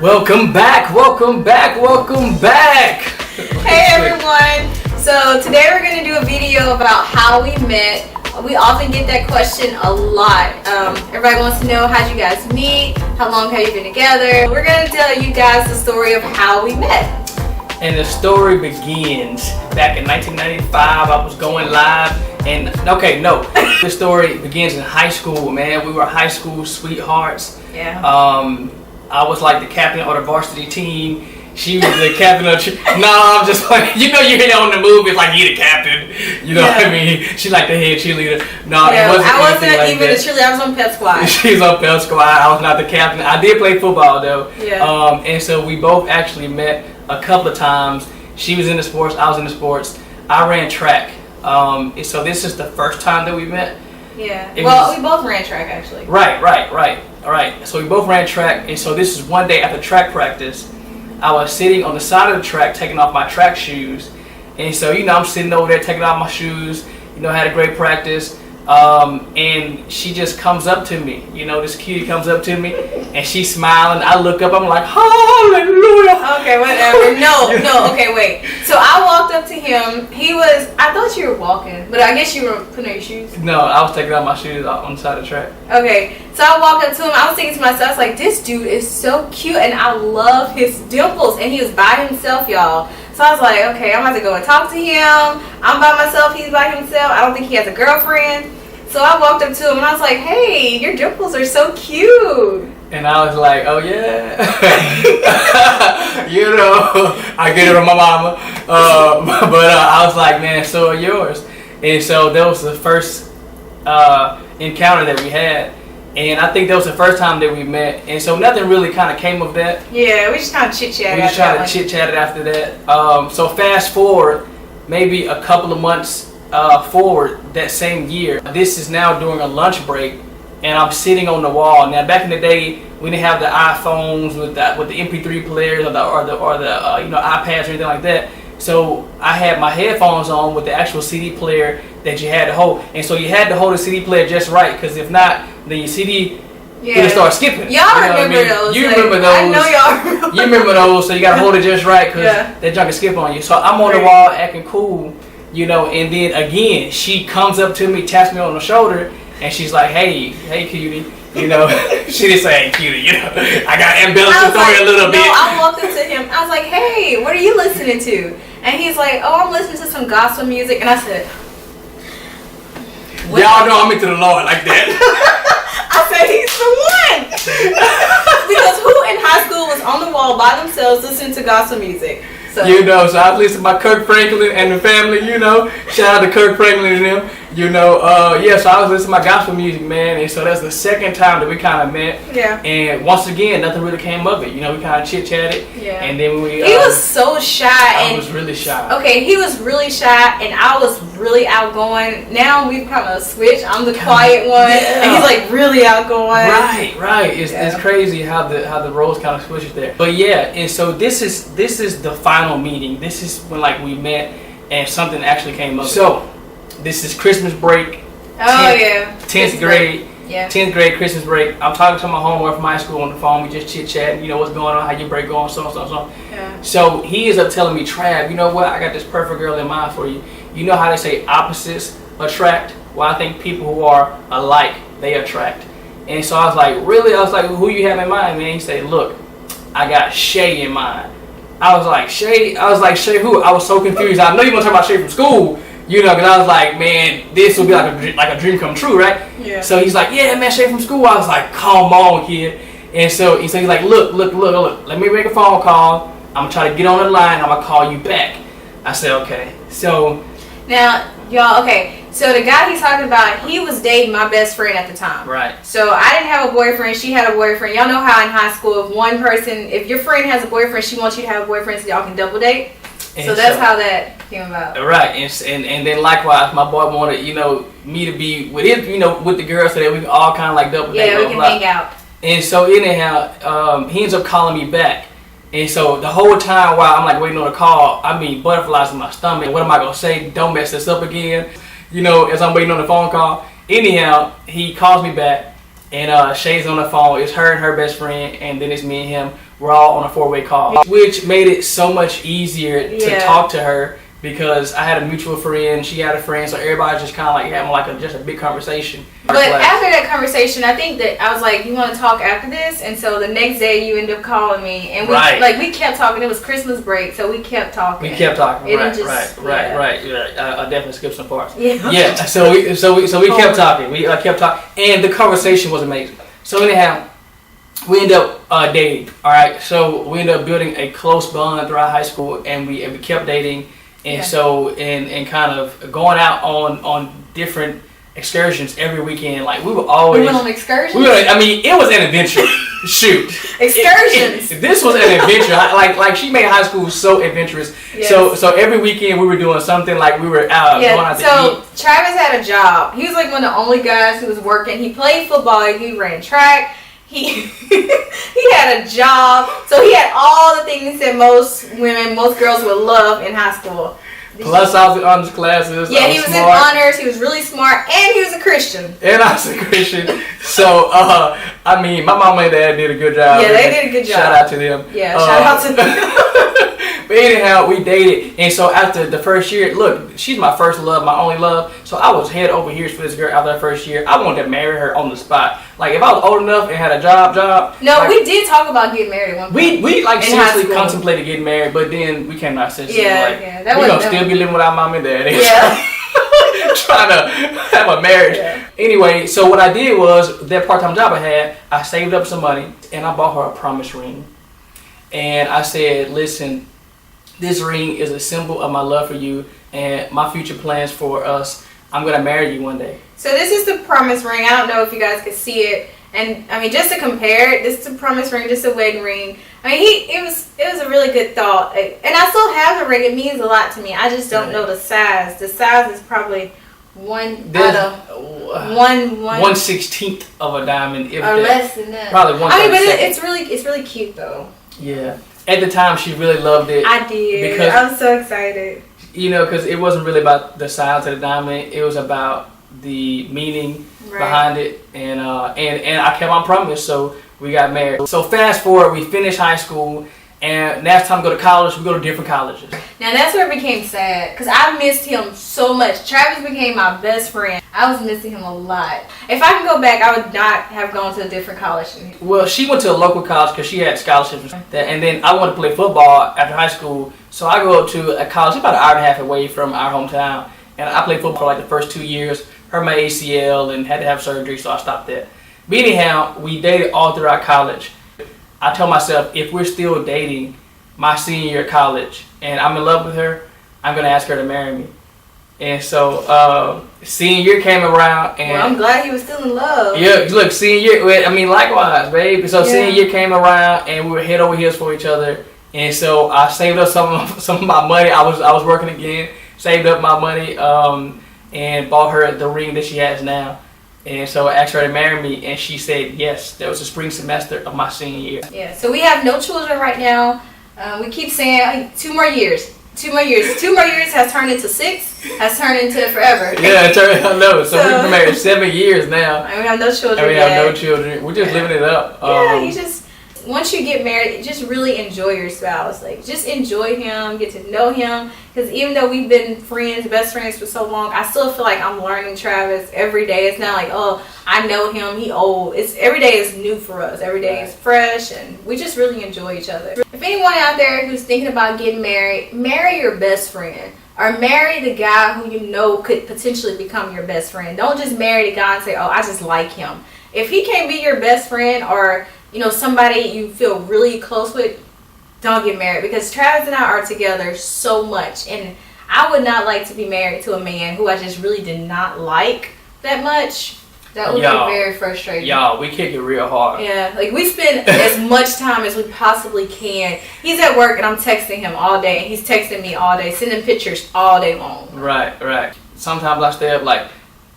Welcome back, welcome back, welcome back. Hey everyone. So today we're going to do a video about how we met. We often get that question a lot. Everybody wants to know, how'd you guys meet? How long have you been together? We're going to tell you guys the story of how we met. And the story begins back in 1995. I was going live and the story begins in high school, man. We were high school sweethearts. Yeah. I was like the captain of the varsity team. She was the captain of No, I'm just like, you know, you hear on the movie, it's like, you the captain. You know what I mean? She like the head cheerleader. No, yeah, I wasn't even the cheerleader. I was on pep squad. She was on pep squad. I was not the captain. I did play football though. Yeah. And so we both actually met a couple of times. She was in the sports. I was in the sports. I ran track. So this is the first time that we met. Yeah. We both ran track actually. Right. So we both ran track, and so this is one day after track practice. I was sitting on the side of the track taking off my track shoes, and so I'm sitting over there taking off my shoes. Had a great practice, and she just comes up to me. This cutie comes up to me, and she's smiling. I look up, I'm like, hallelujah. Okay, whatever. No. Okay, wait. So I walked up to him. I thought you were walking, but I guess you were putting on your shoes. No, I was taking off my shoes on the side of the track. Okay, so I walked up to him. I was thinking to myself, I was like, this dude is so cute, and I love his dimples. And he was by himself, y'all. So I was like, okay, I'm about to go and talk to him. I'm by myself. He's by himself. I don't think he has a girlfriend. So I walked up to him and I was like, hey, your dimples are so cute. And I was like, oh yeah. I get it from my mama. But I was like, man, so are yours. And so that was the first encounter that we had. And I think that was the first time that we met. And so nothing really kind of came of that. Yeah, we just kind of chit-chatted. We just tried to chit-chatted after that. So fast forward, maybe a couple of months forward that same year. This is now during a lunch break, and I'm sitting on the wall. Now, back in the day, we didn't have the iPhones with the MP3 players or the iPads or anything like that. So I had my headphones on with the actual CD player that you had to hold, and so you had to hold the CD player just right, because if not, then your CD would start skipping. Y'all remember those? You remember those? I know y'all remember. You remember those, so you gotta hold it just right, because that junk can skip on you. So I'm on the wall acting cool. And then again, she comes up to me, taps me on the shoulder, and she's like, hey, cutie. She didn't say, hey, cutie, I got to embellish the story a little bit. No, I walked up to him. I was like, hey, what are you listening to? And he's like, oh, I'm listening to some gospel music. And I said, y'all know I'm into the Lord like that. I said, he's the one. Because who in high school was on the wall by themselves listening to gospel music? So I was listening to my Kirk Franklin and the family, shout out to Kirk Franklin and them, so I was listening to my gospel music, man, and so that's the second time that we kind of met. Yeah. And once again, nothing really came of it, we kind of chit-chatted. Yeah. And then he was so shy. I was really shy. Okay, he was really shy, and I was really outgoing. Now we've kind of switched. I'm the quiet one, and he's like really outgoing. Right. It's crazy how the roles kind of switches there. But yeah, and so this is the final meeting. This is when we met and something actually came up. So this is Christmas break. 10th grade. Yeah. 10th grade Christmas break. I'm talking to my homeboy from high school on the phone. We just chit chatting. What's going on? How your break going? So. Yeah. So he is up telling me, Trav, you know what? I got this perfect girl in mind for you. You know how they say opposites attract? Well, I think people who are alike, they attract. And so I was like, really? I was like, who you have in mind, man? He said, look, I got Shay in mind. I was like, Shay? I was like, Shay who? I was so confused. I know you want to talk about Shay from school, because I was like, man, this will be like a dream come true, right? Yeah. So he's like, yeah, man, Shay from school. I was like, come on, kid. And so he's like, look, let me make a phone call. I'm going to try to get on the line. I'm going to call you back. I said, okay. So now, y'all, okay. So the guy he's talking about, he was dating my best friend at the time. Right. So I didn't have a boyfriend. She had a boyfriend. Y'all know how in high school, if your friend has a boyfriend, she wants you to have a boyfriend so y'all can double date. So that's how that came about. Right. And then likewise, my boy wanted, me to be with his, with the girl so that we can all kind of double date. Yeah, we can hang out. And so anyhow, he ends up calling me back. And so the whole time while I'm waiting on the call, butterflies in my stomach. What am I going to say? Don't mess this up again. As I'm waiting on the phone call. Anyhow, he calls me back, and Shay's on the phone. It's her and her best friend, and then it's me and him. we're all on a 4-way call, which made it so much easier to talk to her because I had a mutual friend, she had a friend, so everybody just kind of like having like just a big conversation. But after that conversation, I think that I was like, you want to talk after this? And so the next day you ended up calling me, and we kept talking. It was Christmas break, so we kept talking. Right. I definitely skipped some parts. Yeah. So we kept talking. We kept talking, and the conversation was amazing. So anyhow, we ended up dating. All right. So we ended up building a close bond throughout high school, and we kept dating. And so, and kind of going out on different excursions every weekend. Like we were always. We went on excursions. It was an adventure. Shoot. Excursions. This was an adventure. Like she made high school so adventurous. Yes. So every weekend we were doing something. Like we were out going out to eat. So Travis had a job. He was like one of the only guys who was working. He played football. He ran track. He had a job, so he had all the things that most girls would love in high school. Plus, I was in honors classes. Yeah, he was in honors. He was really smart, and he was a Christian. And I was a Christian. So, my mom and dad did a good job. Yeah, they did a good job. Shout out to them. Yeah, shout out to them. But anyhow, we dated, and so after the first year, look, she's my first love, my only love. So I was head over heels for this girl after that first year. I wanted to marry her on the spot. Like if I was old enough and had a job. No, we did talk about getting married at one point. We seriously contemplated getting married, but then we came out seriously. We're gonna still be living with our mom and dad. Trying to have a marriage. Yeah. Anyway, so what I did was that part-time job I had, I saved up some money and I bought her a promise ring. And I said, listen, this ring is a symbol of my love for you and my future plans for us. I'm going to marry you one day. So this is the promise ring. I don't know if you guys can see it. And just to compare it, this is a promise ring, just a wedding ring. It was a really good thought. And I still have the ring. It means a lot to me. I just don't know the size. The size is probably 1/16 of a diamond, if or less than that. Probably 1/32. But it's really cute though. Yeah. At the time, she really loved it. I did. Because I was so excited. Because it wasn't really about the size of the diamond. It was about the meaning behind it, and I kept my promise. So we got married. So fast forward, we finished high school. And now it's time to go to college. We go to different colleges. Now that's where it became sad because I missed him so much. Travis became my best friend. I was missing him a lot. If I could go back, I would not have gone to a different college. Well, she went to a local college because she had scholarships. And then I wanted to play football after high school. So I go to a college about an hour and a half away from our hometown. And I played football for like the first 2 years. Hurt my ACL and had to have surgery, so I stopped that. But anyhow, we dated all throughout college. I told myself, if we're still dating my senior year of college and I'm in love with her, I'm going to ask her to marry me. And so senior year came around. And I'm glad he was still in love. Yeah, look, senior year, likewise, babe. So senior year came around and we were head over heels for each other. And so I saved up some of my money. I was working again, saved up my money and bought her the ring that she has now. And so I asked her to marry me, and she said yes. That was the spring semester of my senior year. Yeah, so we have no children right now. We keep saying 2 more years. 2 more years. 2 more years has turned into 6, has turned into forever. Yeah, I know. So we've been married 7 years now. And we have no children We're just living it up. Once you get married, just really enjoy your spouse. Like, just enjoy him, get to know him. Because even though we've been best friends for so long, I still feel like I'm learning Travis every day. It's not like, oh, I know him, he old. Every day is new for us. Every day is fresh, and we just really enjoy each other. If anyone out there who's thinking about getting married, marry your best friend. Or marry the guy who you know could potentially become your best friend. Don't just marry the guy and say, oh, I just like him. If he can't be your best friend or somebody you feel really close with, don't get married, because Travis and I are together so much, and I would not like to be married to a man who I just really did not like that much. That would be very frustrating. Y'all, we kick it real hard. Yeah, like we spend as much time as we possibly can. He's at work and I'm texting him all day, and he's texting me all day, sending pictures all day long. Right. Sometimes I stay up like,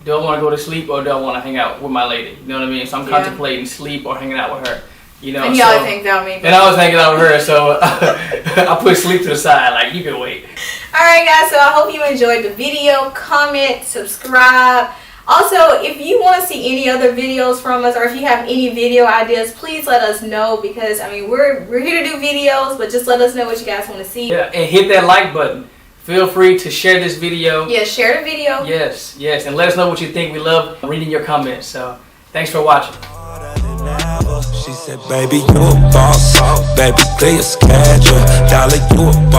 do I want to go to sleep or do I want to hang out with my lady? You know what I mean? So I'm contemplating sleep or hanging out with her. And he always hangs out with me. And I was hanging out with her, so I put sleep to the side, like, you can wait. Alright guys, so I hope you enjoyed the video. Comment, subscribe. Also, if you want to see any other videos from us, or if you have any video ideas, please let us know, because I mean we're here to do videos, but just let us know what you guys want to see. Yeah, and hit that like button. Feel free to share this video. Yeah, share the video. Yes, and let us know what you think. We love reading your comments. So thanks for watching. She said, baby, you a boss. Baby, clear your schedule. Dollar, you a boss.